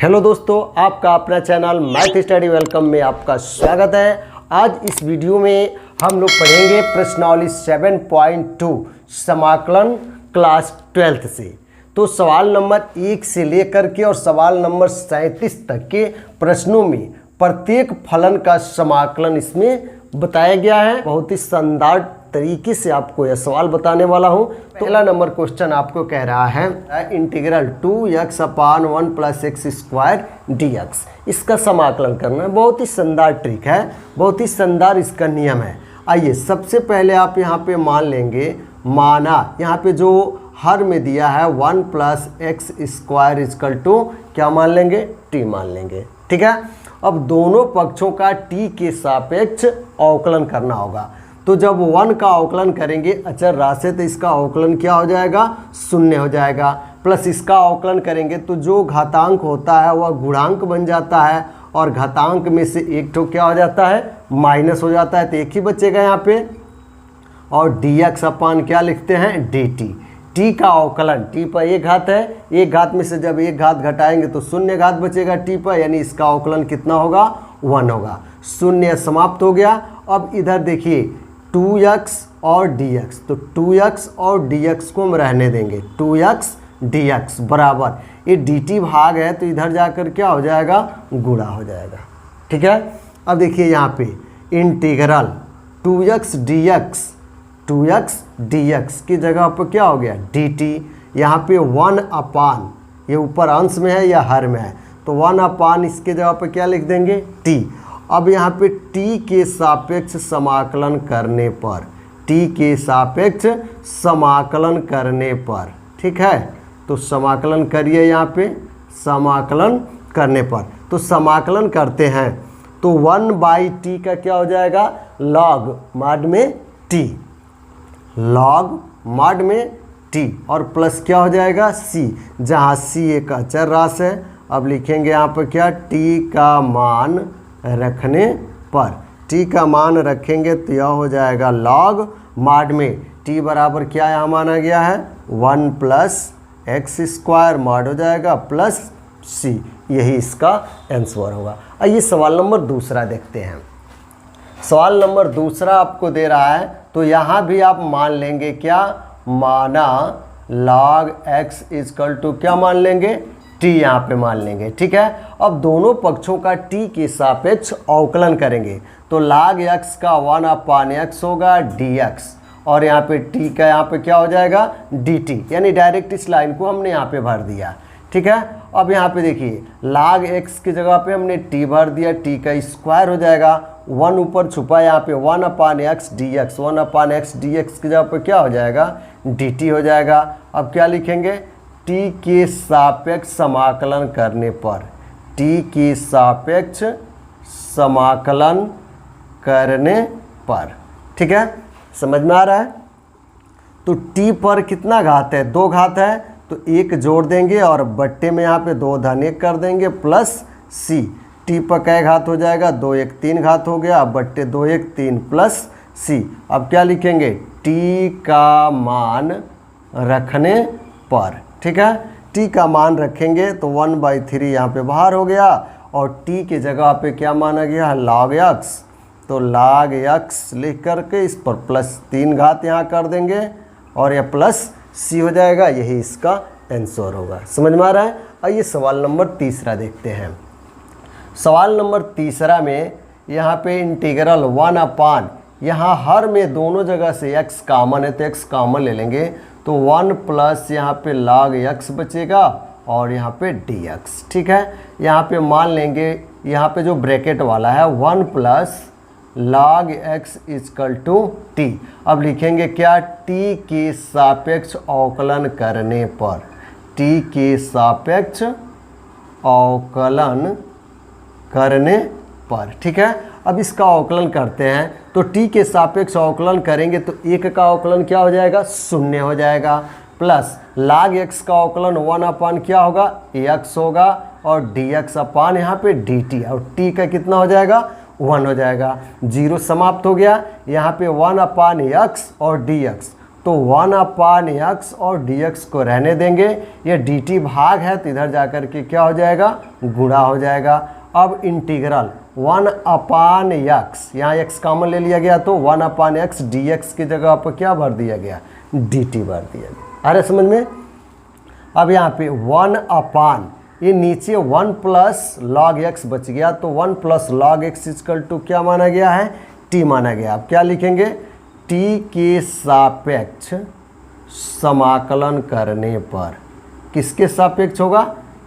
Hello दोस्तों, आपका अपना चैनल मैथ स्टडी वेलकम में आपका स्वागत है। आज इस वीडियो में हम लोग पढ़ेंगे प्रश्नावली 7.2 समाकलन क्लास 12th से। तो सवाल नंबर 1 से लेकर के और सवाल नंबर 37 तक के प्रश्नों में प्रत्येक फलन का समाकलन इसमें बताया गया है। बहुत ही शानदार तरीके से आपको यह सवाल बताने वाला हूं। तो पहला नंबर क्वेश्चन आपको कह रहा है इंटीग्रल 2x/1 + x² dx। इसका समाकलन करना है। बहुत ही शानदार ट्रिक है, बहुत ही शानदार इसका नियम है। आइए सबसे पहले आप यहाँ पे मान लेंगे, माना यहाँ पे जो हर में दिया है 1 + x² = क्या मान लेंगे, t मान लेंगे। ठीक है, अब दोनों पक्षों का t के सापेक्ष अवकलन करना होगा। तो जब 1 का अवकलन करेंगे अचर राशि, तो इसका अवकलन क्या हो जाएगा, 0 हो जाएगा। प्लस इसका अवकलन करेंगे तो जो घातांक होता है वह गुणांक बन जाता है, और घातांक में से एक ठो क्या हो जाता है, माइनस हो जाता है। तो एक ही बचेगा यहाँ पे। और dx अपान क्या लिखते हैं, dt। t का अवकलन, t पर एक घात है, एक घात में से जब एक घात घटाएंगे तो 0 घात बचेगा t पर, यानी इसका अवकलन कितना होगा, 1 होगा। 0 समाप्त हो गया। अब इधर देखिए 2x और dx, तो 2x और dx को हम रहने देंगे। 2x dx बराबर, ये dt भाग है तो इधर जाकर क्या हो जाएगा, गुणा हो जाएगा। ठीक है, अब देखिए यहाँ पे इंटीग्रल 2x dx की जगह पर क्या हो गया, dt। यहाँ पे 1 अपान, ये ऊपर अंश में है या हर में है, तो 1 अपान इसके जगह पर क्या लिख देंगे, t। अब यहाँ पे t के सापेक्ष समाकलन करने पर, t के सापेक्ष समाकलन करने पर, ठीक है, तो समाकलन करिए। यहाँ पे समाकलन करने पर, तो समाकलन करते हैं तो 1/t का क्या हो जाएगा, log माड में t, log माड में t, और प्लस क्या हो जाएगा, c, जहाँ c एक अचर राशि है। अब लिखेंगे यहाँ पर क्या, t का मान रखने पर, t का मान रखेंगे तो यह हो जाएगा log माड में t बराबर क्या यहाँ माना गया है, 1 + x² माड हो जाएगा प्लस c। यही इसका आंसर होगा। आइए सवाल नंबर दूसरा देखते हैं। सवाल नंबर दूसरा आपको दे रहा है, तो यहाँ भी आप मान लेंगे क्या, माना log x = क्या मान लेंगे, t यहाँ पे मान लेंगे। ठीक है, अब दोनों पक्षों का t के सापेक्ष अवकलन करेंगे तो log x का 1 अपान x होगा dx, और यहाँ पे t का यहाँ पे क्या हो जाएगा, dt, यानी डायरेक्ट इस लाइन को हमने यहाँ पे भर दिया। ठीक है, अब यहाँ पे देखिए log x की जगह पे हमने t भर दिया, t का स्क्वायर हो जाएगा, 1 ऊपर छुपा, यहाँ पे 1 अपान x dx, 1 अपान x dx की जगह पे क्या हो जाएगा, dt हो जाएगा। अब क्या लिखेंगे, t के सापेक्ष समाकलन करने पर, t के सापेक्ष समाकलन करने पर, ठीक है, समझ में आ रहा है। तो t पर कितना घात है, 2 घात है, तो 1 जोड़ देंगे और बट्टे में यहाँ पे 2 धन 1 कर देंगे प्लस c। t पर कै घात हो जाएगा, 2 1 3 घात हो गया, बट्टे 2 1 3 प्लस c। अब क्या लिखेंगे, t का मान रखने पर, ठीक है, t का मान रखेंगे तो 1/3 यहाँ पे बाहर हो गया, और t के जगह पे क्या माना गया है, log x, तो log x लिख करके इस पर प्लस 3 घात यहाँ कर देंगे और यह प्लस c हो जाएगा। यही इसका आंसर होगा। समझ में आ रहा है। आइए सवाल नंबर तीसरा देखते हैं। सवाल नंबर तीसरा में यहाँ पे इंटीग्रल 1 अपान, यहाँ हर में दोनों जगह से x कॉमन है तो x कॉमन ले लेंगे, तो 1 प्लस यहाँ पे log x बचेगा और यहाँ पे dx। ठीक है, यहाँ पे मान लेंगे, यहाँ पे जो ब्रैकेट वाला है 1 प्लस log x = t। अब लिखेंगे क्या, t के सापेक्ष अवकलन करने पर, t के सापेक्ष अवकलन करने पर। ठीक है, अब इसका अवकलन करते हैं तो t के सापेक्ष अवकलन करेंगे तो 1 का अवकलन क्या हो जाएगा, 0 हो जाएगा, प्लस log x का अवकलन 1 अपान क्या होगा, x होगा, और dx अपान यहाँ पे dt, और t का कितना हो जाएगा, 1 हो जाएगा। 0 समाप्त हो गया, यहाँ पे 1 अपान x और dx, तो 1/x और dx को रहने देंगे, ये dt भाग है तो इधर जाकर के क्या हो जाएगा, गुणा हो जाएगा। अब इंटीग्रल 1/x, यहाँ x कॉमन ले लिया गया तो 1/x dx की जगह पर क्या भर दिया गया, dt भर दिया गया। आ रहा समझ में। अब यहाँ पे 1/, ये नीचे 1 प्लस लॉग x बच गया, तो 1 plus log x equal to क्या माना गया है, t माना गया। अब क्या लिखेंगे, t के सापेक्ष समाकलन करने पर, किसके सापेक्ष होगा,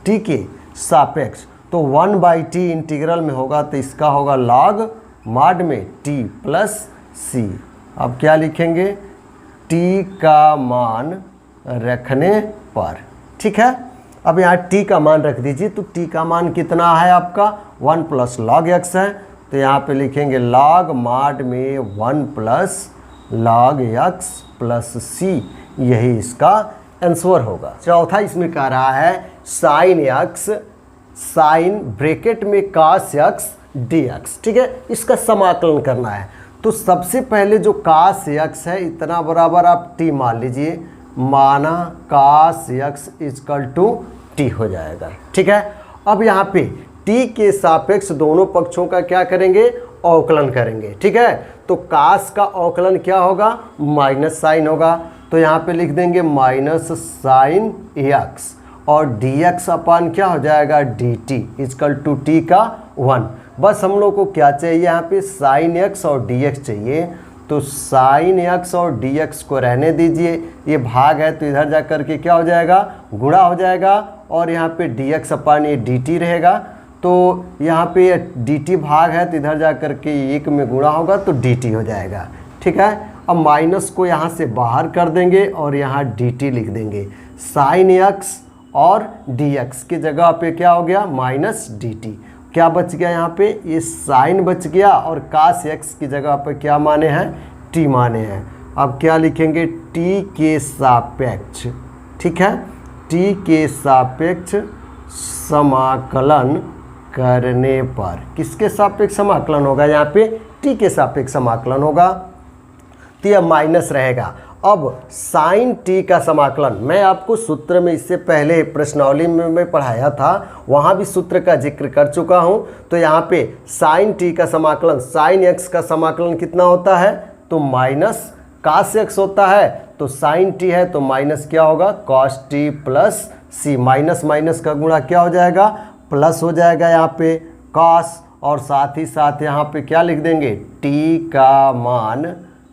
t के सापेक्ष, तो 1/t इंटीग्रल में होगा तो इसका होगा लॉग मॉड में t प्लस c। अब क्या लिखेंगे, t का मान रखने पर, ठीक है। अब यहाँ t का मान रख दीजिए, तो t का मान कितना है आपका, 1 प्लस लॉग x है, तो यहाँ पे लिखेंगे लॉग मॉड में 1 plus log x plus c, यही इसका आंसर होगा। चौथा इसमें कह रहा है साइन x साइन ब्रैकेट में cos x dx, ठीक है, इसका समाकलन करना है। तो सबसे पहले जो cos x है इतना बराबर आप t मान लीजिए, माना cos x equal to t हो जाएगा, ठीक है। अब यहाँ पे t के सापेक्ष दोनों पक्षों का क्या करेंगे, अवकलन करेंगे, ठीक है। तो cos का अवकलन क्या होगा, माइनस साइन होगा, तो यहाँ पे लिख देंगे माइनस साइन x, और dx अपान क्या हो जाएगा, dt इक्वल टू t का 1। बस हम लोग को क्या चाहिए, यहाँ पे साइन x और dx चाहिए, तो साइन x और dx को रहने दीजिए, ये भाग है तो इधर जा कर के क्या हो जाएगा, गुणा हो जाएगा, और यहाँ पे dx अपान ये dt रहेगा, तो यहाँ पे dt भाग है तो इधर जा कर के एक में गुणा होगा तो dt हो जाएगा, ठीक है। अब माइनस को यहाँ से बाहर कर देंगे और यहाँ dt लिख देंगे, साइन x और dx की जगह पे क्या हो गया, माइनस dt, क्या बच गया यहाँ पे, ये साइन बच गया, और cos x की जगह पे क्या माने हैं, t माने हैं। अब क्या लिखेंगे, t के सापेक्ष, ठीक है, t के सापेक्ष समाकलन करने पर, किसके सापेक्ष समाकलन होगा, यहाँ पे t के सापेक्ष समाकलन होगा, तो यह माइनस रहेगा। अब साइन t का समाकलन मैं आपको सूत्र में इससे पहले प्रश्नावली में मैं पढ़ाया था, वहाँ भी सूत्र का जिक्र कर चुका हूँ। तो यहाँ पे साइन t का समाकलन, साइन x का समाकलन कितना होता है, तो माइनस cos x होता है, तो साइन t है तो माइनस क्या होगा, cos t plus c, minus minus का गुणा क्या हो जाएगा, प्लस हो जाएगा यहाँ पे cos, और साथ ही साथ यहाँ पे क्या लिख देंगे, t का मान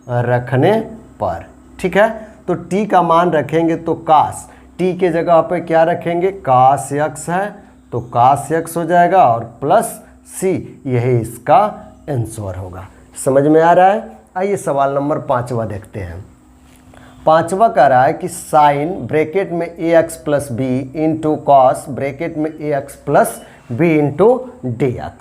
रखने पर, ठीक है। तो t का मान रखेंगे तो cos, t के जगह पे क्या रखेंगे, cos x है तो cos x हो जाएगा, और प्लस c, यही इसका आंसर होगा। समझ में आ रहा है। आइए सवाल नंबर 5वां देखते हैं। 5वां कह रहा है कि साइन ब्रैकेट में ax plus b into cos bracket में ax plus b into dx,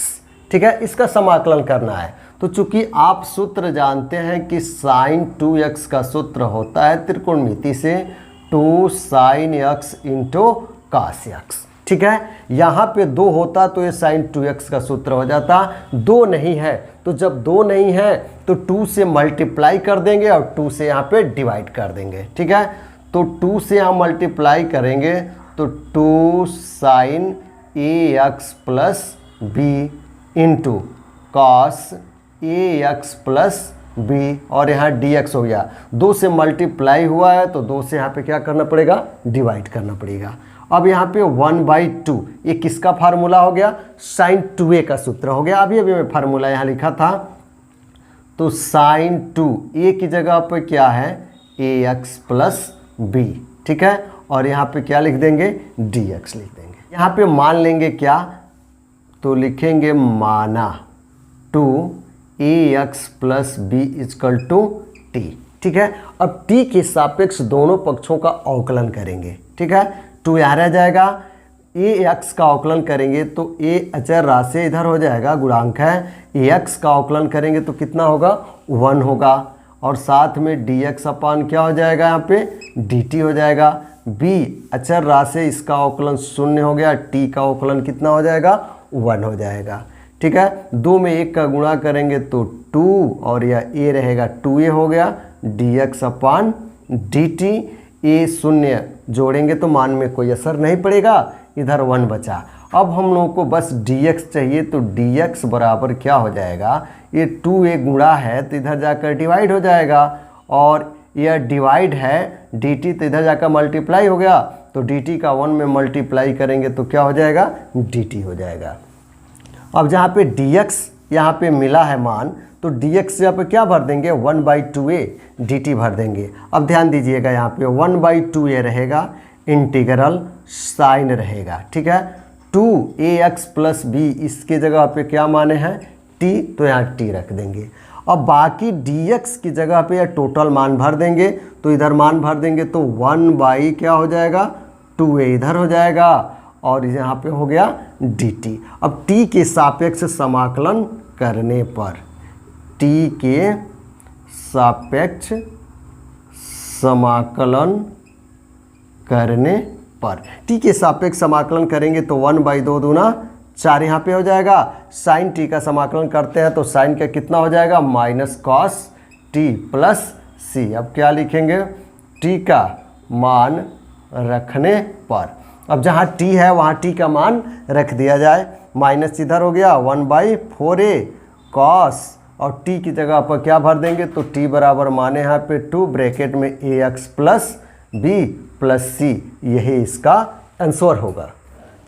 ठीक है, इसका समाकलन करना है। तो चूंकि आप सूत्र जानते हैं कि साइन 2x का सूत्र होता है त्रिकोणमिति से 2 sine x into cos x, ठीक है। यहाँ पे 2 होता तो ये साइन 2x का सूत्र हो जाता, 2 नहीं है, तो जब 2 नहीं है तो 2 से मल्टीप्लाई कर देंगे और 2 से यहाँ पे डिवाइड कर देंगे, ठीक है। तो 2 से यहाँ मल्टीप्लाई करेंगे तो 2 sine ax plus b into cos ax plus b, और यहाँ dx हो गया, 2 से मल्टीप्लाई हुआ है तो 2 से यहाँ पे क्या करना पड़ेगा, डिवाइड करना पड़ेगा। अब यहाँ पे 1/2, ये किसका फार्मूला हो गया, साइन 2a का सूत्र हो गया। अभी मैं फार्मूला यहाँ लिखा था, तो साइन 2a की जगह पे क्या है, ax प्लस b, ठीक है, और यहाँ पे क्या लिख देंगे, dx लिख देंगे। यहाँ पे मान लेंगे क्या, तो लिखेंगे माना 2ax plus b equal to t, ठीक है। अब t के सापेक्ष दोनों पक्षों का अवकलन करेंगे, ठीक है, 2 यहाँ रह जाएगा, ax का अवकलन करेंगे तो a अचर राशि इधर हो जाएगा, गुणांक है, ax का अवकलन करेंगे तो कितना होगा, 1 होगा, और साथ में dx अपान क्या हो जाएगा, यहाँ पे dt हो जाएगा, b अचर राशि इसका अवकलन 0 हो गया, t का अवकलन कितना हो जाएगा, 1 हो जाएगा, ठीक है। 2 में 1 का गुणा करेंगे तो 2, और यह a रहेगा 2a हो गया, dx अपान dt, ये शून्य जोड़ेंगे तो मान में कोई असर नहीं पड़ेगा, इधर 1 बचा। अब हम लोगों को बस dx चाहिए, तो dx बराबर क्या हो जाएगा, ये 2a गुणा है तो इधर जाकर डिवाइड हो जाएगा, और यह डिवाइड है dt तो इधर जाकर मल्टीप्लाई हो गया, तो dt का 1 में मल्टीप्लाई करेंगे तो क्या हो जाएगा, dt हो जाएगा। अब जहाँ पे dx यहाँ पे मिला है मान, तो dx यहाँ पे क्या भर देंगे, 1/2a dt भर देंगे। अब ध्यान दीजिएगा यहाँ पे 1/2a रहेगा, इंटीग्रल साइन रहेगा, ठीक है। 2ax प्लस b, इसके जगह पे क्या माने हैं, t, तो यहाँ t रख देंगे। अब बाकी dx की जगह पे टोटल मान भर देंगे, तो इधर मान भर देंगे तो 1 क्या हो जाएगा, 2a इधर हो जाएगा, और यहाँ पे हो गया dt। अब t के सापेक्ष समाकलन करने पर, t के सापेक्ष समाकलन करने पर, t के सापेक्ष समाकलन करेंगे तो 1/2 दूना 4 यहाँ पे हो जाएगा। साइन t का समाकलन करते हैं तो साइन का कितना हो जाएगा, minus cos t plus c। अब क्या लिखेंगे, t का मान रखने पर, अब जहाँ t है वहाँ t का मान रख दिया जाए, माइनस इधर हो गया 1/4a cos, और t की जगह पर क्या भर देंगे, तो t बराबर माने यहाँ पे 2 ब्रैकेट में ax plus b plus c, यही इसका आंसर होगा।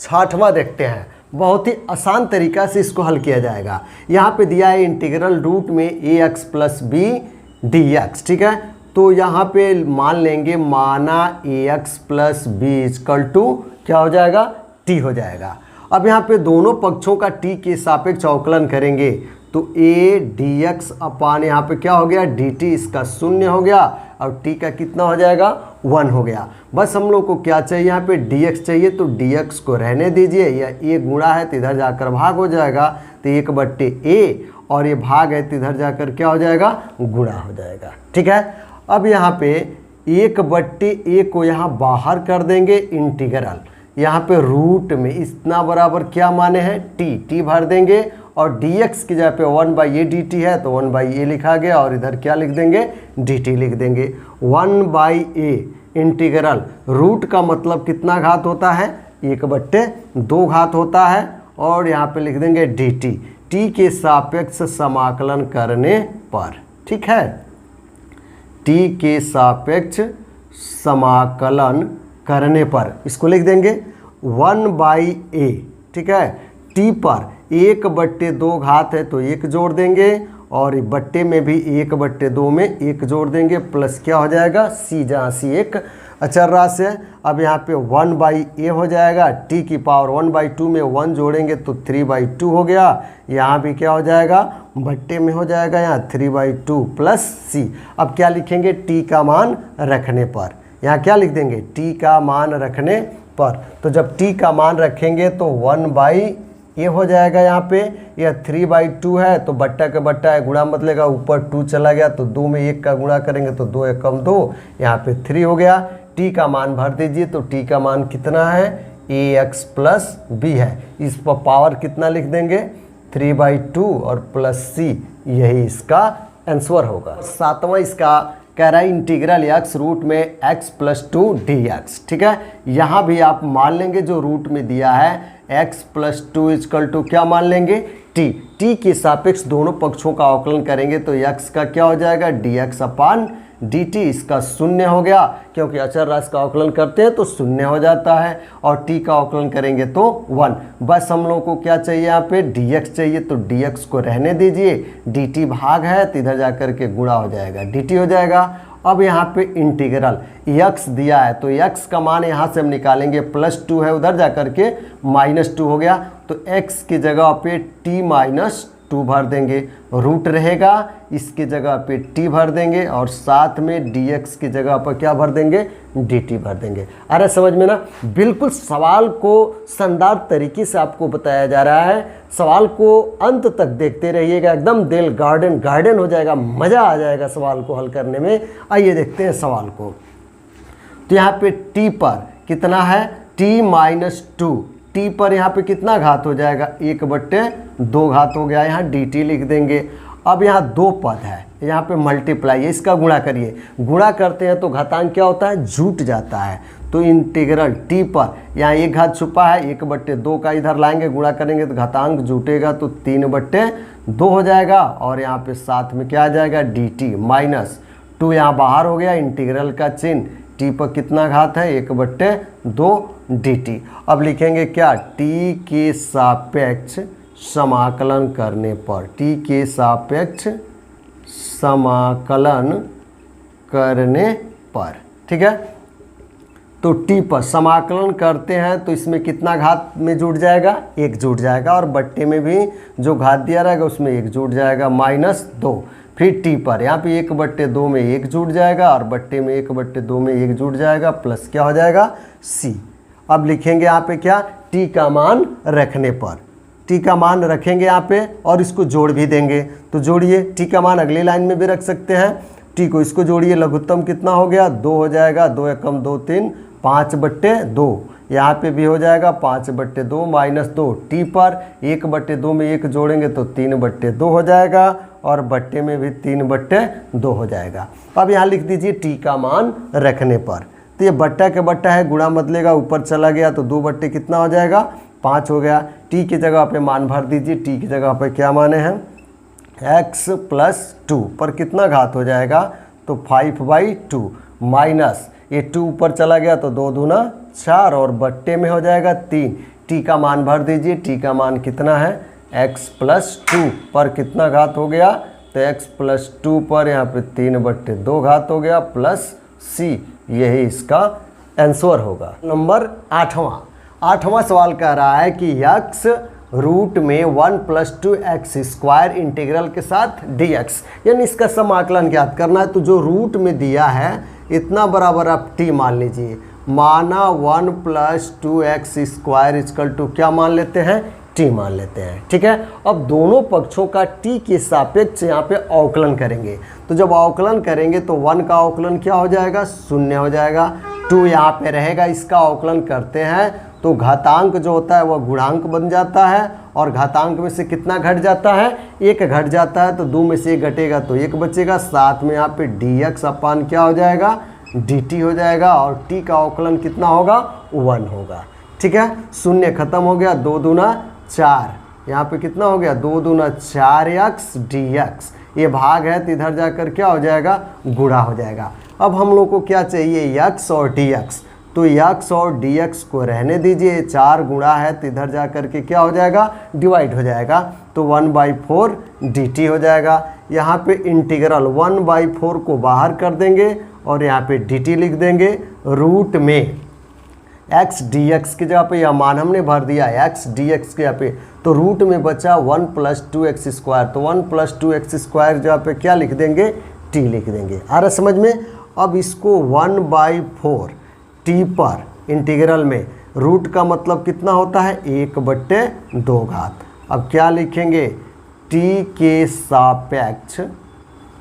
6वां देखते हैं, बहुत ही आसान तरीका से इसको हल किया जाएगा। यहाँ पे दिया है इंटीग्रल रूट में ax प्लस b dx, ठीक है। तो यहाँ पे मान लेंगे, माना ax plus b equal to क्या हो जाएगा, t हो जाएगा। अब यहाँ पे दोनों पक्षों का t के सापेक्ष अवकलन करेंगे तो a dx अपान यहाँ पे क्या हो गया, dt, इसका 0 हो गया, और t का कितना हो जाएगा, 1 हो गया। बस हम लोग को क्या चाहिए, यहाँ पे dx चाहिए, तो dx को रहने दीजिए, या a गुणा है तो इधर जाकर भाग हो जाएगा, तो 1/a, और ये भाग है तो इधर जाकर क्या हो जाएगा, गुणा हो जाएगा, ठीक है। अब यहाँ पे 1/a को यहाँ बाहर कर देंगे, इंटीग्रल यहाँ पे रूट में इतना बराबर क्या माने हैं, t भर देंगे, और dx की जगह पे 1/a dt है तो 1/a लिखा गया, और इधर क्या लिख देंगे, dt लिख देंगे। 1/a इंटीग्रल रूट का मतलब कितना घात होता है, 1/2 घात होता है, और यहाँ पे लिख देंगे dt, t के सापेक्ष समाकलन करने पर, ठीक है। t के सापेक्ष समाकलन करने पर इसको लिख देंगे 1/a, ठीक है। t पर 1/2 घात है तो 1 जोड़ देंगे, और बट्टे में भी 1/2 में 1 जोड़ देंगे, प्लस क्या हो जाएगा, c, जहाँ c एक अचर राशि है। अब यहाँ पे 1/a हो जाएगा, t की पावर 1/2 में 1 जोड़ेंगे तो 3/2 हो गया, यहाँ भी क्या हो जाएगा, बट्टे में हो जाएगा, यहाँ 3/2 प्लस c। अब क्या लिखेंगे, t का मान रखने पर, यहाँ क्या लिख देंगे, t का मान रखने पर। तो जब t का मान रखेंगे तो 1/a हो जाएगा, यहाँ पे यह 3/2 है तो बट्टा का बट्टा है, गुणा मत लेगा, ऊपर 2 चला गया तो 2 में 1 का गुणा करेंगे तो 2 एकम 2, यहाँ पे 3 हो गया। t का मान भर दीजिए, तो t का मान कितना है, ax प्लस b है, इस पर पावर कितना लिख देंगे, 3/2 और प्लस c, यही इसका आंसर होगा। 7वां इसका कह रहा है इंटीग्रल x रूट में x प्लस 2 dx, ठीक है। यहाँ भी आप मान लेंगे जो रूट में दिया है x प्लस 2 इक्वल टू क्या मान लेंगे, t के सापेक्ष दोनों पक्षों का अवकलन करेंगे तो x का क्या हो जाएगा, dx अपान dt, इसका 0 हो गया, क्योंकि अचर राशि का अवकलन करते हैं तो 0 हो जाता है, और t का अवकलन करेंगे तो 1। बस हम लोग को क्या चाहिए, यहाँ पे dx चाहिए, तो dx को रहने दीजिए, dt भाग है तो इधर जाकर के गुणा हो जाएगा, dt हो जाएगा। अब यहाँ पे इंटीग्रल x दिया है तो x का मान यहाँ से हम निकालेंगे, +2 है, उधर जाकर के -2 हो गया, तो x की जगह पे t-2 भर देंगे, रूट रहेगा, इसकी जगह पे t भर देंगे, और साथ में dx की जगह पर क्या भर देंगे, dt भर देंगे। अरे समझ में ना, बिल्कुल सवाल को शानदार तरीके से आपको बताया जा रहा है। सवाल को अंत तक देखते रहिएगा, एकदम दिल गार्डन हो जाएगा, मज़ा आ जाएगा सवाल को हल करने में। आइए देखते हैं सवाल को। तो यहाँ पे t पर कितना है, t-2, t पर यहाँ पे कितना घात हो जाएगा, 1/2 घात हो गया, यहाँ dt लिख देंगे। अब यहाँ 2 पद है, यहाँ पे मल्टीप्लाई है, इसका गुणा करिए। गुणा करते हैं तो घातांक क्या होता है, जुट जाता है। तो इंटीग्रल टी पर यहाँ 1 घात छुपा है, 1/2 का इधर लाएंगे, गुणा करेंगे तो घातांक जुटेगा तो 3/2 हो जाएगा। और यहाँ पे साथ में क्या आ जाएगा, dt माइनस 2 यहाँ बाहर हो गया, इंटीग्रल का चिन्ह, टी पर कितना घात है, 1/2 dt। अब लिखेंगे क्या, टी के सापेक्ष समाकलन करने पर, टी के सापेक्ष समाकलन करने पर, ठीक है। तो टी पर समाकलन करते हैं तो इसमें कितना घात में जुड़ जाएगा, 1 जुड़ जाएगा, और बट्टे में भी जो घात दिया रहेगा उसमें 1 जुड़ जाएगा, -2। फिर टी पर यहाँ पे 1/2 में 1 जुड़ जाएगा, और बट्टे में 1/2 में 1 जुड़ जाएगा, प्लस क्या हो जाएगा, सी। अब लिखेंगे यहाँ पे क्या, टी का मान रखने पर, टी का मान रखेंगे यहाँ पे और इसको जोड़ भी देंगे। तो जोड़िए, टी का मान अगली लाइन में भी रख सकते हैं, टी को इसको जोड़िए, लघुत्तम कितना हो गया, 2 हो जाएगा, 2 एकम 2 3, 5/2। यहाँ पे भी हो जाएगा 5/2 -2, टी पर 1/2 में 1 जोड़ेंगे तो 3/2 हो जाएगा, और बट्टे में भी 3/2 हो जाएगा। अब यहाँ लिख दीजिए टी का मान रखने पर। तो ये बट्टा के बट्टा है, गुणा बदलेगा, ऊपर चला गया तो 2 कितना हो जाएगा, 5 हो गया। टी की जगह पे मान भर दीजिए, टी की जगह पे क्या माने हैं, x + 2 पर कितना घात हो जाएगा, तो 5/2 माइनस ये 2 ऊपर चला गया तो 2 दूना 4, और बट्टे में हो जाएगा 3। टी का मान भर दीजिए, टी का मान कितना है, x + 2 पर कितना घात हो गया, तो x + 2 पर यहाँ पे 3/2 घात हो गया, प्लस सी। यही इसका आंसर होगा। नंबर 8वां सवाल कह रहा है कि x रूट में 1 + 2x² इंटीग्रल के साथ dx, यानी इसका समाकलन ज्ञात करना है। तो जो रूट में दिया है इतना बराबर आप t मान लीजिए, माना 1 + 2x² = क्या मान लेते हैं, t मान लेते हैं, ठीक है। अब दोनों पक्षों का t के सापेक्ष यहाँ पे अवकलन करेंगे। तो जब अवकलन करेंगे तो 1 का अवकलन क्या हो जाएगा, 0 हो जाएगा, 2 यहाँ पे रहेगा, इसका अवकलन करते हैं तो घातांक जो होता है वह गुणांक बन जाता है, और घातांक में से कितना घट जाता है, 1 घट जाता है, तो 2 में से 1 घटेगा तो 1 बचेगा, साथ में यहाँ पे dx अपान क्या हो जाएगा, dt हो जाएगा, और t का अवकलन कितना होगा, 1 होगा, ठीक है। 0 खत्म हो गया, 2 दूना 4, यहाँ पे कितना हो गया, 2 दूना 4x dx, ये भाग है तो इधर जाकर क्या हो जाएगा, गुणा हो जाएगा। अब हम लोग को क्या चाहिए, x और dx, तो x और dx को रहने दीजिए, 4 गुणा है तो इधर जा कर के क्या हो जाएगा, डिवाइड हो जाएगा, तो 1/4 dt हो जाएगा। यहाँ पे इंटीग्रल 1/4 को बाहर कर देंगे और यहाँ पे dt लिख देंगे, रूट में x dx की जगह पे यह मान हमने भर दिया x dx के यहाँ पे, तो रूट में बचा 1 + 2x², तो 1 + 2x² जगह पे क्या लिख देंगे, t लिख देंगे। आ रहा समझ में। अब इसको 1/4 टी पर इंटीग्रल में रूट का मतलब कितना होता है, 1/2 घात। अब क्या लिखेंगे, टी के सापेक्ष,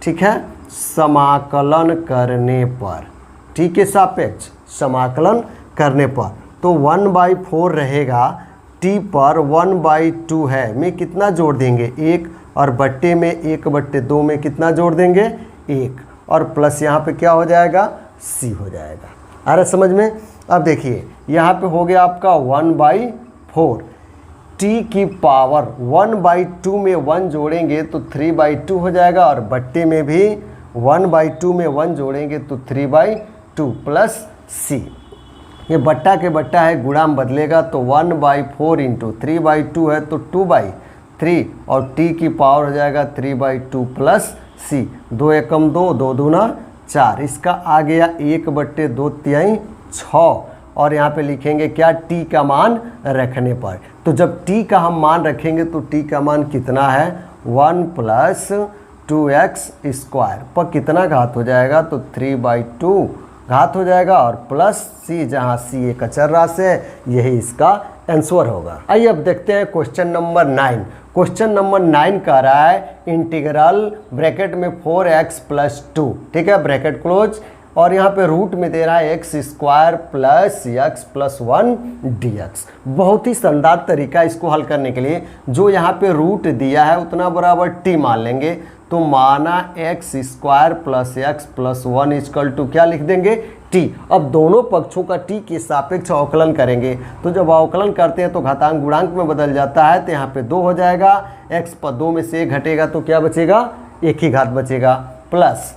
ठीक है, समाकलन करने पर, टी के सापेक्ष समाकलन करने पर, तो 1/4 रहेगा, टी पर 1/2 है, में कितना जोड़ देंगे, 1, और बट्टे में 1/2 में कितना जोड़ देंगे, 1, और प्लस यहाँ पे क्या हो जाएगा, सी हो जाएगा। आ रहा समझ में। अब देखिए यहाँ पे हो गया आपका 1/4, टी की पावर 1/2 में 1 जोड़ेंगे तो 3/2 हो जाएगा, और बट्टे में भी 1/2 में 1 जोड़ेंगे तो 3/2 प्लस सी। ये बट्टा के बट्टा है, गुणा में बदलेगा तो 1/4 × 3/2 है तो 2/3, और टी की पावर हो जाएगा 3/2 प्लस सी। 2 एकम 2, 2 दूना 4, इसका आ गया 1/2 = 6, और यहाँ पे लिखेंगे क्या, टी का मान रखने पर। तो जब टी का हम मान रखेंगे तो टी का मान कितना है, 1 + 2x² पर कितना घात हो जाएगा, तो 3/2 घात हो जाएगा, और प्लस सी, जहाँ सी एक अचर राशि है, यही इसका आंसर होगा। आइए अब देखते हैं क्वेश्चन नंबर 9। क्वेश्चन नंबर 9 कह रहा है इंटीग्रल ब्रैकेट में 4x + 2, ठीक है, ब्रैकेट क्लोज, और यहाँ पे रूट में दे रहा है x square plus x plus 1 dx। बहुत ही शानदार तरीका इसको हल करने के लिए, जो यहाँ पे रूट दिया है उतना बराबर टी मान लेंगे, तो माना x square plus x plus 1 equal to क्या लिख देंगे, टी। अब दोनों पक्षों का टी के सापेक्ष अवकलन करेंगे, तो जब अवकलन करते हैं तो घातांक गुणांक में बदल जाता है, तो यहाँ पे 2 हो जाएगा, एक्स पर 2 में से 1 घटेगा तो क्या बचेगा, 1 ही घात बचेगा, प्लस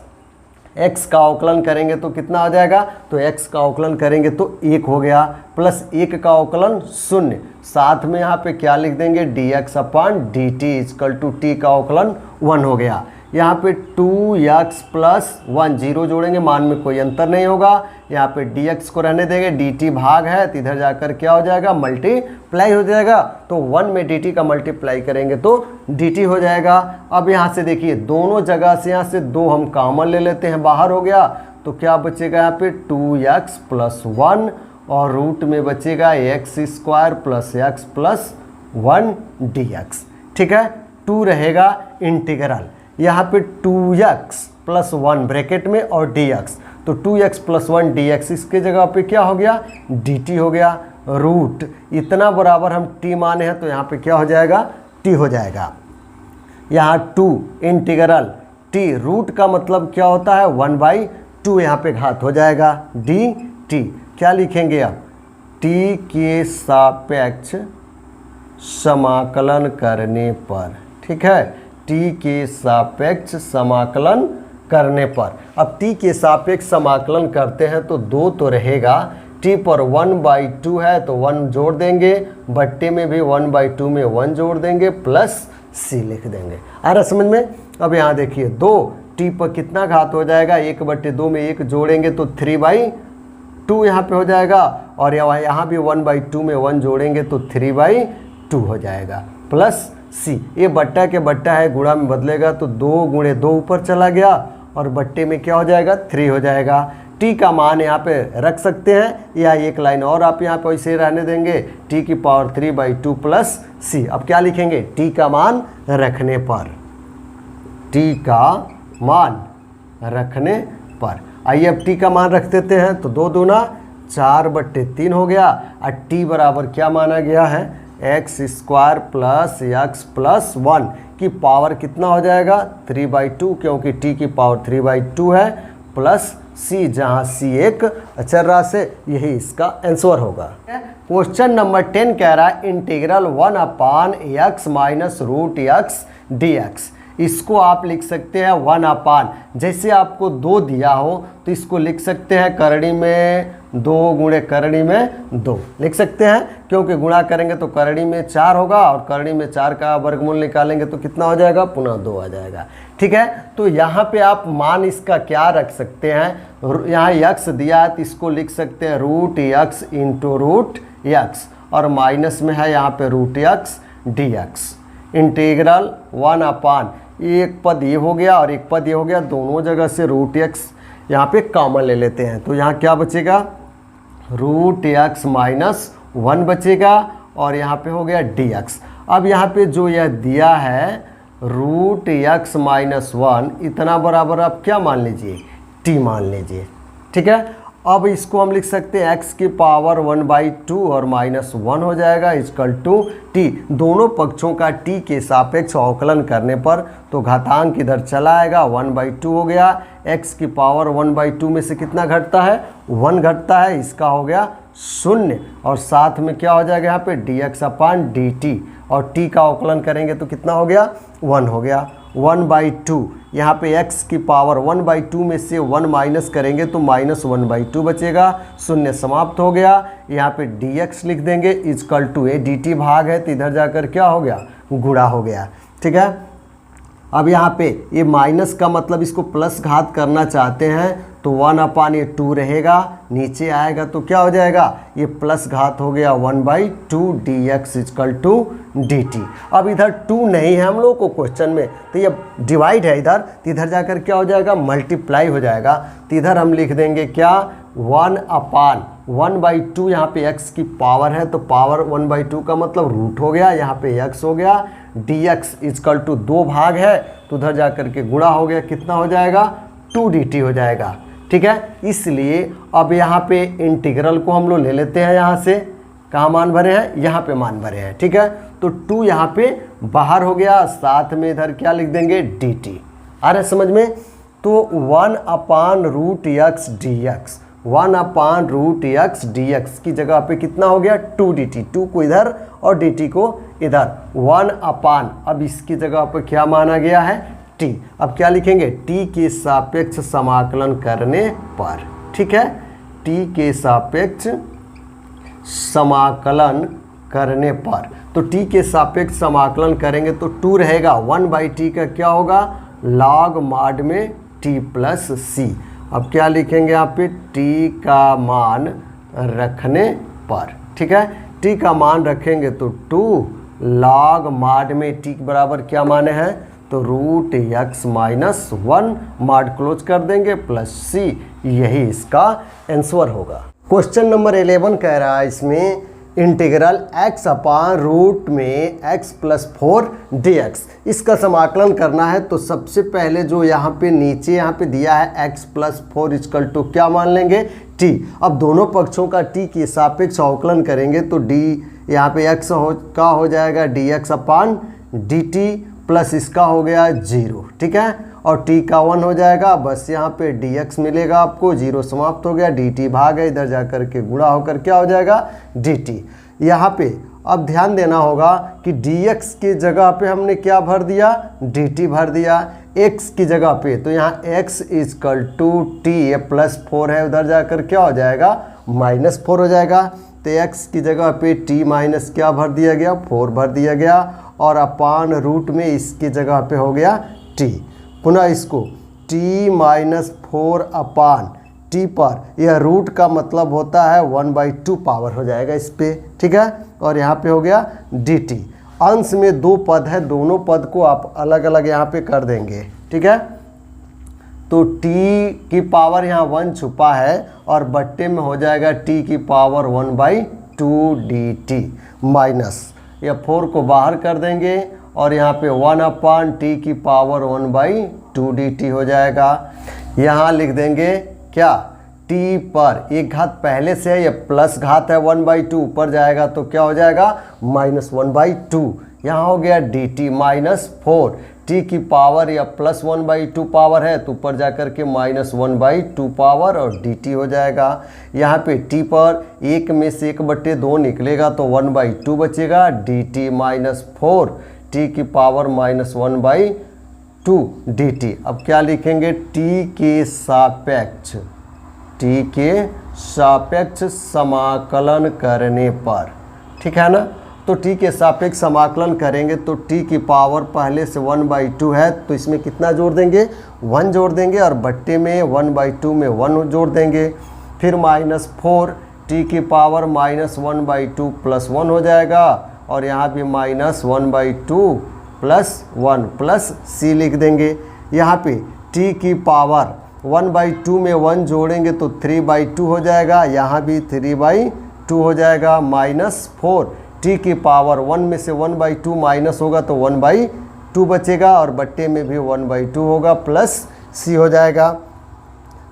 x का अवकलन करेंगे तो कितना हो जाएगा, तो x का अवकलन करेंगे तो 1 हो गया, प्लस 1 का अवकलन 0, साथ में यहाँ पे क्या लिख देंगे, dx upon dt equal to T का अवकलन 1 हो गया। यहाँ पे 2x प्लस 1 0 जोड़ेंगे, मान में कोई अंतर नहीं होगा, यहाँ पे dx को रहने देंगे, dt भाग है तो इधर जाकर क्या हो जाएगा, मल्टीप्लाई हो जाएगा, तो 1 में dt का मल्टीप्लाई करेंगे तो dt हो जाएगा। अब यहाँ से देखिए दोनों जगह से यहाँ से 2 हम कॉमन ले लेते हैं, बाहर हो गया, तो क्या बचेगा यहाँ पे 2x प्लस 1 और रूट में बचेगा x square plus x plus 1 dx। ठीक है, 2 रहेगा इंटीग्रल, यहाँ पे 2x प्लस 1 ब्रैकेट में और dx, तो 2x प्लस 1 dx, इसके जगह पे क्या हो गया, dt हो गया, रूट इतना बराबर हम t माने हैं तो यहाँ पे क्या हो जाएगा, t हो जाएगा। यहाँ 2 इंटीग्रल t, रूट का मतलब क्या होता है 1/2, यहाँ पे घात हो जाएगा dt। क्या लिखेंगे अब, t के सापेक्ष समाकलन करने पर, ठीक है, t के सापेक्ष समाकलन करने पर। अब t के सापेक्ष समाकलन करते हैं तो 2 तो रहेगा, t पर 1/2 है तो 1 जोड़ देंगे, बट्टे में भी 1/2 में 1 जोड़ देंगे, प्लस c लिख देंगे। आ रहा समझ में। अब यहाँ देखिए 2 t पर कितना घात हो जाएगा, 1/2 में 1 जोड़ेंगे तो 3/2 यहाँ पे हो जाएगा, और यहाँ भी 1/2 में 1 जोड़ेंगे तो 3/2 हो जाएगा, प्लस c। ये बट्टा के बट्टा है, गुणा में बदलेगा तो 2 गुणे 2 ऊपर चला गया और बट्टे में क्या हो जाएगा, 3 हो जाएगा। t का मान यहाँ पे रख सकते हैं, या एक लाइन और आप यहाँ पे वैसे रहने देंगे, t की पावर 3/2 प्लस c। अब क्या लिखेंगे, t का मान रखने पर, t का मान रखने पर। आइए अब t का मान रख देते हैं, तो 2 दूना 4/3 हो गया, और t बराबर क्या माना गया है, x square plus x plus 1 की पावर कितना हो जाएगा, 3/2, क्योंकि t की पावर 3/2 है, प्लस c, जहाँ c एक अचर राशि है, यही इसका आंसर होगा। क्वेश्चन नंबर 10 कह रहा है integral 1/x minus root x dx। इसको आप लिख सकते हैं 1/, जैसे आपको 2 दिया हो तो इसको लिख सकते हैं करड़ी में 2 गुणे करड़ी में 2 लिख सकते हैं, क्योंकि गुणा करेंगे तो करड़ी में 4 होगा, और करड़ी में 4 का वर्गमूल निकालेंगे तो कितना हो जाएगा, पुनः 2 आ जाएगा। ठीक है, तो यहाँ पे आप मान इसका क्या रख सकते हैं, यहाँ x दिया है तो इसको लिख सकते हैं root x into root x, और माइनस में है यहाँ पे रूट x dx। इंटीग्रल 1/, एक पद ये हो गया और एक पद ये हो गया, दोनों जगह से रूट x यहाँ पे कॉमन ले लेते हैं, तो यहाँ क्या बचेगा, रूट x माइनस 1 बचेगा, और यहाँ पे हो गया dx। अब यहाँ पे जो यह दिया है रूट x माइनस 1, इतना बराबर आप क्या मान लीजिए, t मान लीजिए। ठीक है, अब इसको हम लिख सकते हैं x की पावर 1/2 और माइनस 1 हो जाएगा इक्वल टू t। दोनों पक्षों का t के सापेक्ष अवकलन करने पर तो घातांक इधर चला आएगा, 1/2 हो गया, x की पावर 1/2 में से कितना घटता है, 1 घटता है, इसका हो गया 0, और साथ में क्या हो जाएगा यहाँ पे dx अपान dt, और t का अवकलन करेंगे तो कितना हो गया, 1 हो गया, 1/2। यहाँ पे x की पावर 1/2 में से 1 माइनस करेंगे तो माइनस 1/2 बचेगा, 0 समाप्त हो गया। यहाँ पे dx लिख देंगे इक्वल टू ए, dt भाग है तो इधर जाकर क्या हो गया, गुणा हो गया। ठीक है, अब यहाँ पे ये माइनस का मतलब इसको प्लस घात करना चाहते हैं तो 1/, ये 2 रहेगा, नीचे आएगा तो क्या हो जाएगा, ये प्लस घात हो गया 1/2 dx इक्वल टू dt। अब इधर 2 नहीं है हम लोग को क्वेश्चन में, तो ये डिवाइड है इधर, तो इधर जाकर क्या हो जाएगा, मल्टीप्लाई हो जाएगा, तो इधर हम लिख देंगे क्या, 1/1/2, यहाँ पे x की पावर है तो पावर 1/2 का मतलब रूट हो गया, यहाँ पे x हो गया, dx इक्वल टू 2 भाग है तो उधर जाकर के गुणा हो गया, कितना हो जाएगा, 2 dt हो जाएगा। ठीक है। इसलिए अब यहाँ पे इंटीग्रल को हम लोग ले लेते हैं, यहाँ से कहाँ मान भरे हैं, यहाँ पे मान भरे हैं, ठीक है। तो 2 यहाँ पे बाहर हो गया, साथ में इधर क्या लिख देंगे dt। आ रहा है समझ में। तो 1/√x dx, 1/√x dx की जगह पे कितना हो गया 2 dt, 2 को इधर और dt को इधर, 1/, अब इसकी जगह पे क्या माना गया है t। अब क्या लिखेंगे, t के सापेक्ष समाकलन करने पर, ठीक है, t के सापेक्ष समाकलन करने पर। तो t के सापेक्ष समाकलन करेंगे तो 2 रहेगा, 1/t का क्या होगा log mod में t प्लस c। अब क्या लिखेंगे यहाँ पे, t का मान रखने पर, ठीक है, t का मान रखेंगे तो 2 log mod में t के बराबर क्या माने हैं, तो √x - 1 mod क्लोज कर देंगे प्लस c, यही इसका आंसर होगा। क्वेश्चन नंबर 11 कह रहा है इसमें इंटीग्रल x/रूट में x + 4 dx, इसका समाकलन करना है। तो सबसे पहले जो यहाँ पे नीचे यहाँ पे दिया है x + 4 = क्या मान लेंगे t। अब दोनों पक्षों का t के सापेक्ष अवकलन करेंगे तो d यहाँ पे x का हो जाएगा dx/dt प्लस इसका हो गया 0, ठीक है, और t का 1 हो जाएगा, बस यहाँ पे dx मिलेगा आपको, 0 समाप्त हो गया, dt भाग है, इधर जा कर के गुणा होकर क्या हो जाएगा dt। यहाँ पे अब ध्यान देना होगा कि dx की जगह पे हमने क्या भर दिया, dt भर दिया, x की जगह पे, तो यहाँ x = t, ये +4 है, उधर जाकर क्या हो जाएगा -4 हो जाएगा। तो x की जगह पे t माइनस क्या भर दिया गया, 4 भर दिया गया, और अपान रूट में इसकी जगह पे हो गया t। पुनः इसको t - 4 अपान t पर, यह रूट का मतलब होता है 1/2 पावर हो जाएगा इस पे, ठीक है, और यहाँ पे हो गया dt। अंश में 2 पद है, दोनों पद को आप अलग अलग यहाँ पे कर देंगे, ठीक है। तो t की पावर यहाँ 1 छुपा है और बट्टे में हो जाएगा t की पावर 1/2 dt माइनस, या 4 को बाहर कर देंगे और यहाँ पे 1/t की पावर 1/2 dt हो जाएगा। यहाँ लिख देंगे क्या, t पर एक घात पहले से है, ये प्लस घात है 1/2, ऊपर जाएगा तो क्या हो जाएगा -1/2। यहाँ हो गया dt -4, t की पावर या +1/2 पावर है तो ऊपर जाकर के -1/2 पावर और dt हो जाएगा। यहाँ पे t पर 1 में से 1/2 निकलेगा तो 1/2 बचेगा, dt -4 t की पावर -1/2 dt। अब क्या लिखेंगे, t के सापेक्ष समाकलन करने पर, ठीक है ना। तो t के सापेक्ष समाकलन करेंगे तो t की पावर पहले से 1/2 है, तो इसमें कितना जोड़ देंगे, 1 जोड़ देंगे, और बट्टे में 1/2 में 1 जोड़ देंगे, फिर -4 t की पावर -1/2 + 1 हो जाएगा, और यहाँ भी -1/2 + 1 प्लस c लिख देंगे। यहाँ पे t की पावर 1/2 में 1 जोड़ेंगे तो 3/2 हो जाएगा, यहाँ भी 3/2 हो जाएगा, -4 t की पावर 1 में से 1/2 माइनस होगा तो 1/2 बचेगा, और बट्टे में भी 1/2 होगा, प्लस c हो जाएगा।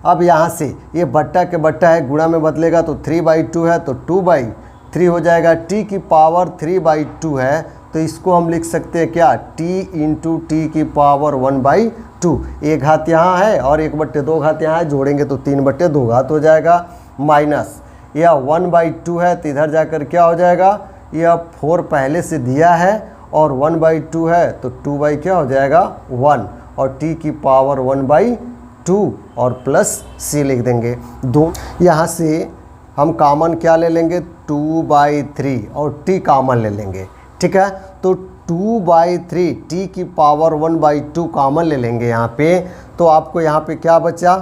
अब यहाँ से ये बट्टा के बट्टा है, गुणा में बदलेगा तो 3/2 है तो 2/3 हो जाएगा। t की पावर 3/2 है तो इसको हम लिख सकते हैं क्या, t × t की पावर 1/2, एक घात यहाँ है और 1/2 घात यहाँ है, जोड़ेंगे तो 3/2 घात हो जाएगा, माइनस यह 1/2 है तो इधर जाकर क्या हो जाएगा, यह 4 पहले से दिया है और 1/2 है तो 2 क्या हो जाएगा 1, और t की पावर 1/2 और प्लस c लिख देंगे। दो यहाँ से हम कॉमन क्या ले लेंगे, 2/3 और t कॉमन ले लेंगे, ठीक है। तो 2/3 t की पावर 1/2 कॉमन ले लेंगे यहाँ पे, तो आपको यहाँ पे क्या बचा,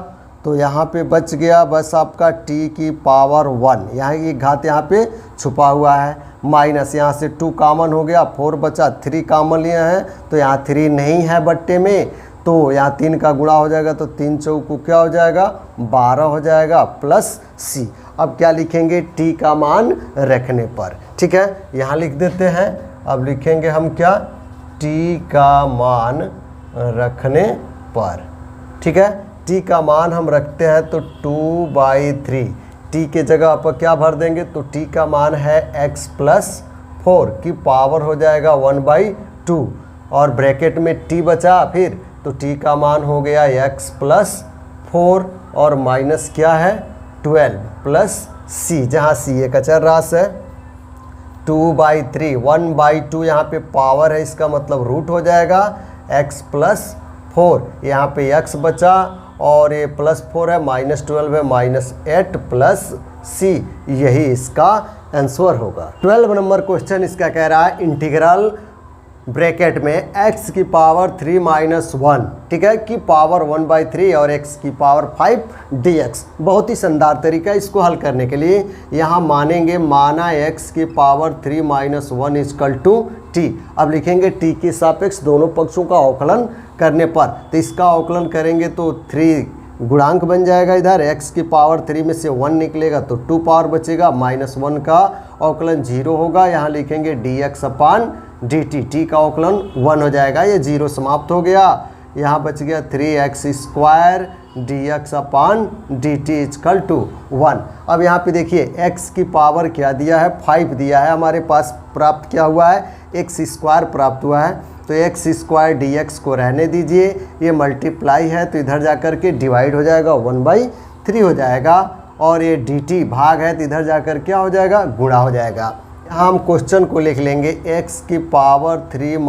तो यहाँ पे बच गया बस आपका t की पावर 1, यहाँ की घात यहाँ पे छुपा हुआ है, माइनस यहाँ से 2 कॉमन हो गया, 4 बचा, 3 कॉमन लिया है तो यहाँ 3 नहीं है बट्टे में, तो यहाँ 3 का गुणा हो जाएगा तो 3 चौको क्या हो जाएगा 12 हो जाएगा, प्लस c। अब क्या लिखेंगे, t का मान रखने पर, ठीक है, यहाँ लिख देते हैं। अब लिखेंगे हम क्या, t का मान रखने पर, ठीक है, t का मान हम रखते हैं तो 2/3, t के जगह पर क्या भर देंगे तो t का मान है x + 4 की पावर हो जाएगा 1/2 और ब्रैकेट में t बचा फिर तो t का मान हो गया x + 4 और माइनस क्या है 12 प्लस c, जहाँ c एक अचर राशि है। 2/3, 1/2 यहाँ पे पावर है, इसका मतलब रूट हो जाएगा x + 4, यहाँ पे x बचा और ये +4 है, -12 है, -8 प्लस c, यही इसका आंसर होगा। 12 नंबर क्वेश्चन इसका कह रहा है इंटीग्रल ब्रैकेट में x की पावर 3 - 1, ठीक है, की पावर 1/3 और x की पावर 5 dx। बहुत ही शानदार तरीका इसको हल करने के लिए। यहाँ मानेंगे माना x की पावर 3 - 1 = t। अब लिखेंगे t के सापेक्ष दोनों पक्षों का अवकलन करने पर, तो इसका अवकलन करेंगे तो 3 गुणांक बन जाएगा, इधर x की पावर 3 में से 1 निकलेगा तो 2 पावर बचेगा, -1 का अवकलन 0 होगा। यहाँ लिखेंगे dx/dt, t का अवकलन 1 हो जाएगा, ये 0 समाप्त हो गया। यहाँ बच गया 3x² dx/dt = 1। अब यहाँ पे देखिए x की पावर क्या दिया है 5 दिया है, हमारे पास प्राप्त क्या हुआ है x² प्राप्त हुआ है, तो x² dx को रहने दीजिए, ये मल्टीप्लाई है तो इधर जा कर के डिवाइड हो जाएगा 1/3 हो जाएगा और ये dt भाग है तो इधर जा कर क्या हो जाएगा गुणा हो जाएगा। यहाँ हम क्वेश्चन को लिख लेंगे x की पावर 3 -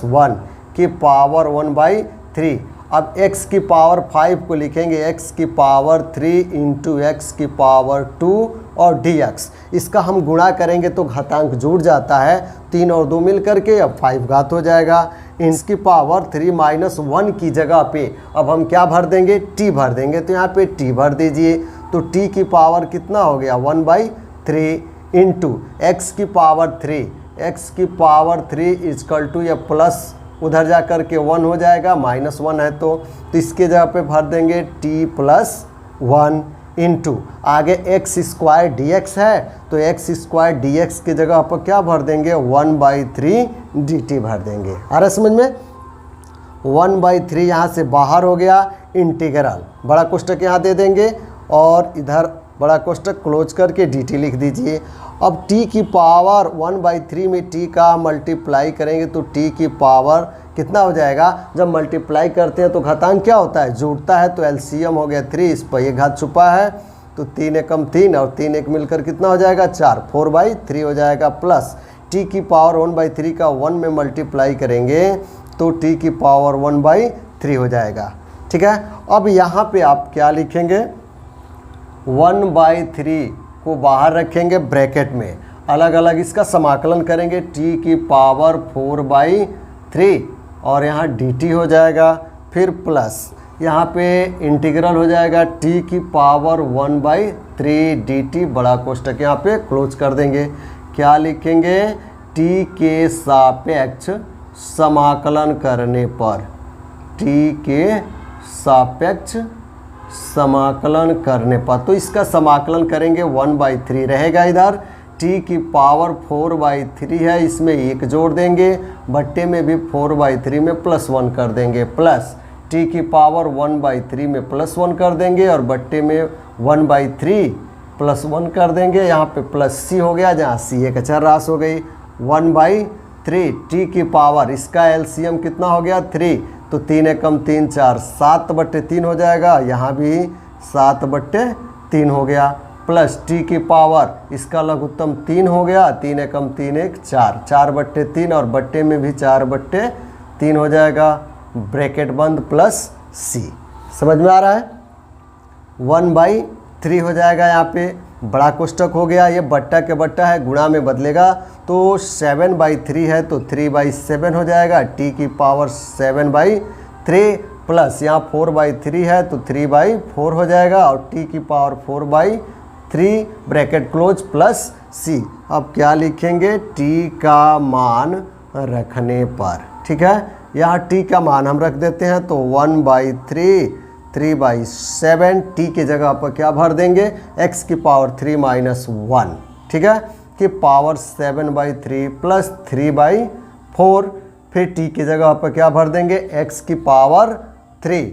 1 की पावर 1/3। अब x की पावर 5 को लिखेंगे x की पावर 3 × x की पावर 2 और dx। इसका हम गुणा करेंगे तो घातांक जुड़ जाता है, 3 और 2 मिल करके अब 5 घात हो जाएगा। इसकी पावर 3 - 1 की जगह पे अब हम क्या भर देंगे t भर देंगे, तो यहाँ पे t भर दीजिए, तो t की पावर कितना हो गया 1/3 × x की पावर 3, x की पावर 3 = या प्लस उधर जा कर के 1 हो जाएगा, -1 है तो इसके जगह पे भर देंगे t + 1 × आगे x² dx है तो x² dx की जगह पर क्या भर देंगे 1/3 dt भर देंगे। आ रहा समझ में, 1/3 यहाँ से बाहर हो गया, इंटीग्रल बड़ा कोष्टक यहाँ दे देंगे और इधर बड़ा कोष्टक क्लोज करके dt लिख दीजिए। अब t की पावर 1/3 में t का मल्टीप्लाई करेंगे तो t की पावर कितना हो जाएगा, जब मल्टीप्लाई करते हैं तो घातांक क्या होता है जुड़ता है, तो एलसीएम हो गया 3, इस पर ये घात छुपा है तो 3 एकम 3 और 3 एक मिलकर कितना हो जाएगा 4, 4/3 हो जाएगा, प्लस t की पावर 1/3 का 1 में मल्टीप्लाई करेंगे तो t की पावर 1/3 हो जाएगा, ठीक है। अब यहाँ पे आप क्या लिखेंगे 1/3 को बाहर रखेंगे ब्रैकेट में, अलग अलग इसका समाकलन करेंगे, t की पावर 4/3 और यहाँ dt हो जाएगा, फिर प्लस यहाँ पे इंटीग्रल हो जाएगा t की पावर 1/3 dt, बड़ा कोष्टक यहाँ पे क्लोज कर देंगे। क्या लिखेंगे t के सापेक्ष समाकलन करने पर, t के सापेक्ष समाकलन करने पर, तो इसका समाकलन करेंगे 1/3 रहेगा, इधर t की पावर 4/3 है, इसमें 1 जोड़ देंगे, बट्टे में भी 4/3 में +1 कर देंगे, प्लस t की पावर 1/3 में +1 कर देंगे और बट्टे में 1/3 +1 कर देंगे, यहाँ पे प्लस c हो गया, जहाँ c एक अचर राशि हो गई, 1/3 t की पावर, इसका एलसीएम कितना हो गया 3, तो 3 एकम 3 4, 7/3 हो जाएगा, यहाँ भी 7/3 हो गया, प्लस t की पावर, इसका लघुत्तम 3 हो गया, 3 एकम 3 1 4, 4/3 और बट्टे में भी 4/3 हो जाएगा, ब्रैकेट बंद प्लस c। समझ में आ रहा है, 1/3 हो जाएगा, यहाँ पे बड़ा कोष्टक हो गया, ये बट्टा के बट्टा है, गुणा में बदलेगा तो 7/3 है तो 3/7 हो जाएगा, t की पावर 7/3 प्लस यहाँ 4/3 है तो 3/4 हो जाएगा और t की power 4/3 bracket close plus c। अब क्या लिखेंगे t का मान रखने पर, ठीक है, यहाँ t का मान हम रख देते हैं तो 1/3 3/7, t की जगह पर क्या भर देंगे x की पावर 3 - 1, ठीक है, कि पावर 7/3 प्लस 3/4, फिर t की जगह पर क्या भर देंगे x की पावर 3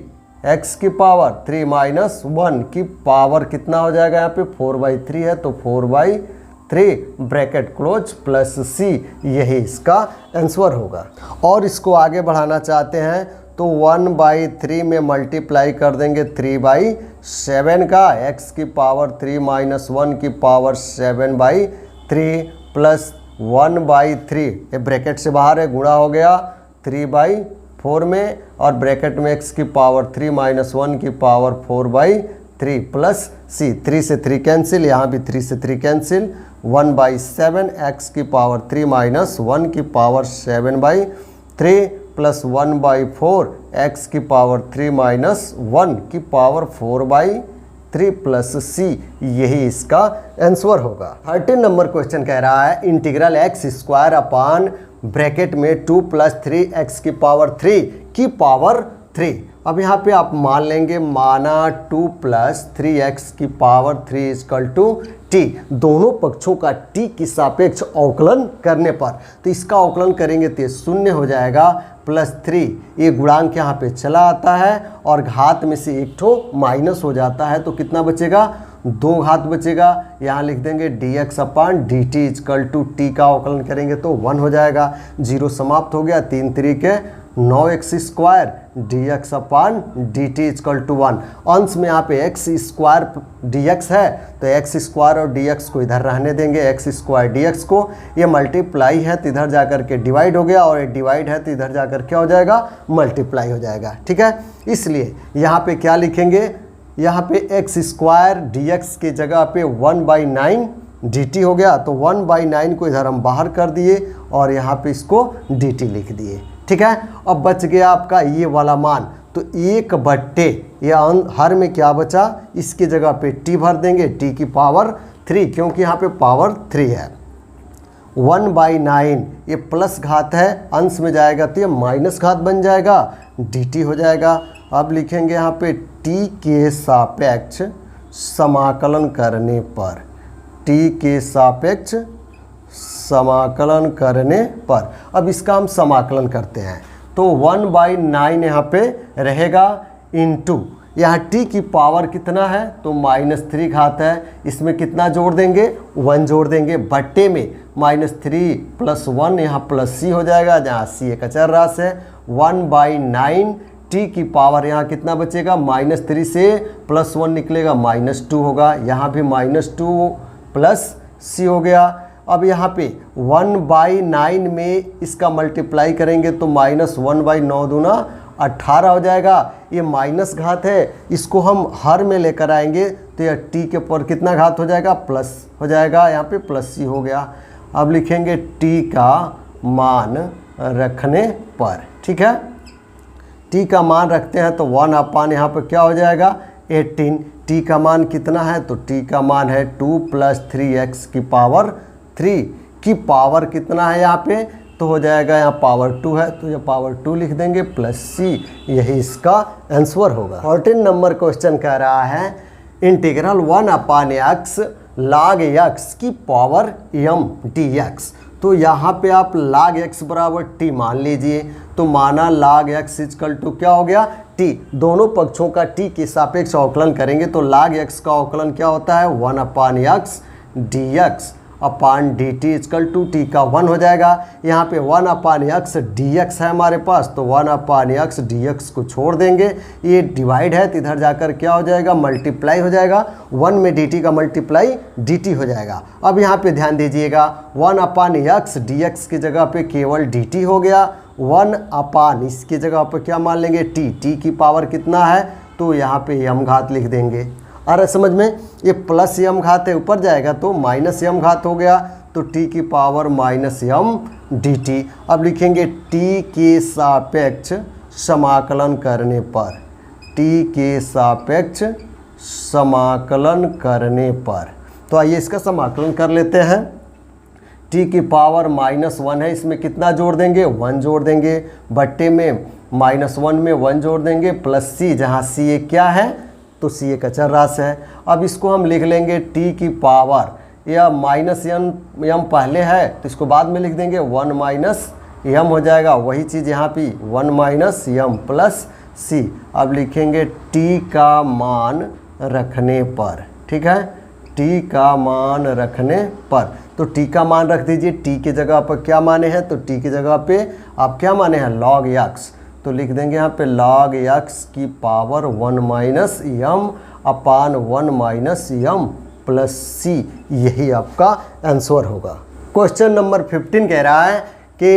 एक्स की पावर 3 माइनस 1 की पावर कितना हो जाएगा, यहाँ पे 4/3 है तो 4/3 ब्रैकेट क्लोज प्लस सी, यही इसका आंसर होगा। और इसको आगे बढ़ाना चाहते हैं तो 1/3 में मल्टीप्लाई कर देंगे 3/7 का, x की पावर 3 माइनस 1 की पावर 7/3 प्लस 1/3, ये ब्रैकेट से बाहर है, गुणा हो गया 3/4 में, और ब्रैकेट में x की पावर 3 माइनस 1 की पावर 4/3 प्लस c, 3 से 3 कैंसिल, यहाँ भी 3 से 3 कैंसिल, 1/7 x की पावर 3 माइनस 1 की पावर 7/3 प्लस 1/4 x की पावर 3 माइनस 1 की पावर 4/3 प्लस c, यही इसका आंसर होगा। 13 नंबर क्वेश्चन कह रहा है integral x square upon bracket में 2 प्लस 3x की पावर 3 की पावर 3। अब यहाँ पे आप मान लेंगे, माना 2 प्लस 3x की पावर 3 इक्वल टू t, दोनों पक्षों का t की सापेक्ष अवकलन करने पर, तो इसका अवकलन करेंगे तो ये शून्य हो जाएगा, प्लस 3, ये गुणांक यहाँ पे चला आता है और घात में से एक ठो माइनस हो जाता है, तो कितना बचेगा, 2 घात बचेगा। यहाँ लिख देंगे dx upon dt equal to t का अवकलन करेंगे तो 1 हो जाएगा, 0 समाप्त हो गया, 3 तरीके 9x square dx upon dt equal to 1। अंश में यहाँ पे x स्क्वायर dx है तो x स्क्वायर और dx को इधर रहने देंगे, x स्क्वायर dx को, ये मल्टीप्लाई है तो इधर जाकर के डिवाइड हो गया, और ये डिवाइड है तो इधर जाकर क्या हो जाएगा, मल्टीप्लाई हो जाएगा, ठीक है। इसलिए यहाँ पे क्या लिखेंगे, यहाँ पे x स्क्वायर dx की जगह पे 1/9 dt हो गया, तो 1/9 को इधर हम बाहर कर दिए और यहाँ पे इसको dt लिख दिए, ठीक है। अब बच गया आपका ये वाला मान, तो 1/, या हर में क्या बचा, इसकी जगह पे t भर देंगे, t की पावर 3, क्योंकि यहाँ पे पावर 3 है। 1/9 ये प्लस घात है, अंश में जाएगा तो ये माइनस घात बन जाएगा, dt हो जाएगा। अब लिखेंगे यहाँ पे t के सापेक्ष समाकलन करने पर, t के सापेक्ष समाकलन करने पर, अब इसका हम समाकलन करते हैं तो 1/9 यहाँ पे रहेगा, इंटू यहाँ t की पावर कितना है तो -3 घात है, इसमें कितना जोड़ देंगे, 1 जोड़ देंगे, बट्टे में -3 + 1 यहाँ प्लस c हो जाएगा, जहाँ c एक अचर राशि है। 1/9 t की पावर यहाँ कितना बचेगा, -3 से +1 निकलेगा, -2 होगा, यहाँ भी -2 प्लस c हो गया। अब यहाँ पे 1/9 में इसका मल्टीप्लाई करेंगे तो -1/9 दूना 18 हो जाएगा, ये माइनस घात है, इसको हम हर में लेकर आएंगे तो यह t के ऊपर कितना घात हो जाएगा, प्लस हो जाएगा, यहाँ पे प्लस c हो गया। अब लिखेंगे t का मान रखने पर, ठीक है, t का मान रखते हैं तो 1/, यहाँ पर क्या हो जाएगा 18, t का मान कितना है तो t का मान है 2 + 3x की पावर 3 की पावर कितना है यहाँ पे, तो हो जाएगा यहाँ पावर 2 है तो ये पावर 2 लिख देंगे प्लस c, यही इसका आंसर होगा। 14 नंबर क्वेश्चन कह रहा है इंटीग्रल 1/x log x की पावर m dx, तो यहाँ पे आप log x बराबर t मान लीजिए, तो माना log x इक्वल टू क्या हो गया t, दोनों पक्षों का t के सापेक्ष अवकलन करेंगे तो log x का अवकलन क्या होता है 1/x dx upon dt equal to t का 1 हो जाएगा। यहाँ पे 1/x dx है हमारे पास, तो 1/x dx को छोड़ देंगे, ये डिवाइड है तो इधर जाकर क्या हो जाएगा, मल्टीप्लाई हो जाएगा, 1 में dt का मल्टीप्लाई dt हो जाएगा। अब यहाँ पे ध्यान दीजिएगा 1/x dx की जगह पे केवल dt हो गया, 1/, इसकी जगह पे क्या मान लेंगे t की पावर कितना है तो यहाँ पे m घात लिख देंगे। अरे समझ में, ये प्लस m घात है, ऊपर जाएगा तो -m घात हो गया, तो t की पावर -m dt। अब लिखेंगे t के सापेक्ष समाकलन करने पर, t के सापेक्ष समाकलन करने पर, तो आइए इसका समाकलन कर लेते हैं। t की पावर -1 है, इसमें कितना जोड़ देंगे 1 जोड़ देंगे, बट्टे में -1 में 1 जोड़ देंगे प्लस c, जहाँ c ये क्या है तो c एक अचर राशि है। अब इसको हम लिख लेंगे t की पावर, या -m पहले है तो इसको बाद में लिख देंगे 1 - m हो जाएगा, वही चीज़ यहाँ पे 1 - m प्लस सी। अब लिखेंगे टी का मान रखने पर, ठीक है, टी का मान रखने पर। तो टी का मान रख दीजिए, टी की जगह पर क्या माने हैं, तो टी की जगह पे आप क्या माने हैं, log x। तो लिख देंगे यहाँ पे log x की पावर 1 माइनस यम अपान 1 माइनस यम प्लस सी, यही आपका आंसर होगा। क्वेश्चन नंबर 15 कह रहा है कि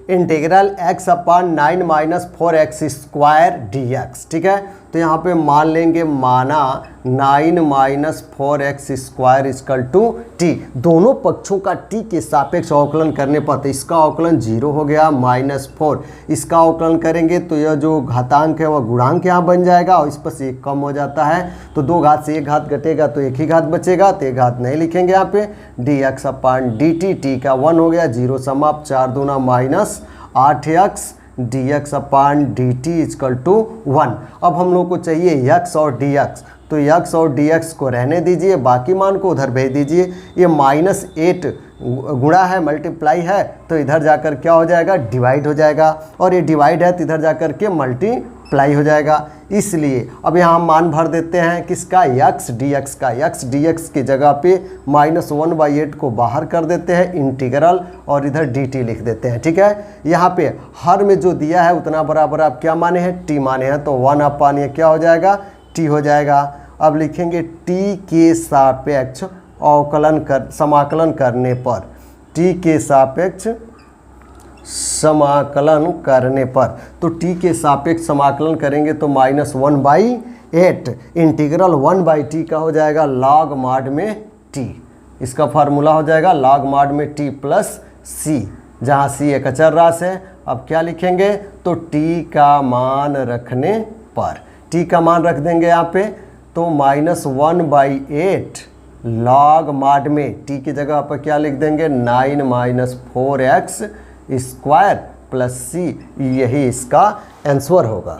इंटीग्रल x अपान 9 माइनस 4x स्क्वायर dx, ठीक है। तो यहाँ पे मान लेंगे, माना 9 minus 4x square equal to T. दोनों पक्षों का टी के सापेक्ष अवकलन करने पर, तो इसका अवकलन 0 हो गया, -4। इसका अवकलन करेंगे तो यह जो घातांक है वह गुणांक यहाँ बन जाएगा और इस पर से 1 कम हो जाता है। तो 2 घात से 1 घात घटेगा तो 1 ही घात बचेगा, तो 1 घात नहीं लिखेंगे यहाँ पे। dx अपान dt, टी का 1 हो गया, 0 समाप्त, 4 दूना -8x dx upon dt equal to 1। अब हम लोग को चाहिए x और dx, तो x और dx को रहने दीजिए, बाकी मान को उधर भेज दीजिए। ये -8 गुणा है, मल्टीप्लाई है, तो इधर जाकर क्या हो जाएगा, डिवाइड हो जाएगा, और ये डिवाइड है तो इधर जाकर के मल्टीप्लाई हो जाएगा। इसलिए अब यहाँ हम मान भर देते हैं किसका, x dx का। x dx की जगह पे -1/8 को बाहर कर देते हैं, इंटीग्रल, और इधर dt लिख देते हैं, ठीक है। यहाँ पे हर में जो दिया है उतना बराबर आप क्या माने हैं, t माने हैं, तो 1 अपान ये क्या हो जाएगा, t हो जाएगा। अब लिखेंगे t के सापेक्ष समाकलन करने पर, t के सापेक्ष समाकलन करने पर, तो t के सापेक्ष समाकलन करेंगे तो -1/8 इंटीग्रल 1/t का हो जाएगा log mod में t। इसका फार्मूला हो जाएगा log mod में t प्लस c, जहाँ c एक अचर राशि है। अब क्या लिखेंगे, तो t का मान रखने पर, t का मान रख देंगे यहाँ पे, तो -1/8 log mod में t की जगह पर क्या लिख देंगे, 9 माइनस 4x स्क्वायर प्लस सी, यही इसका आंसर होगा।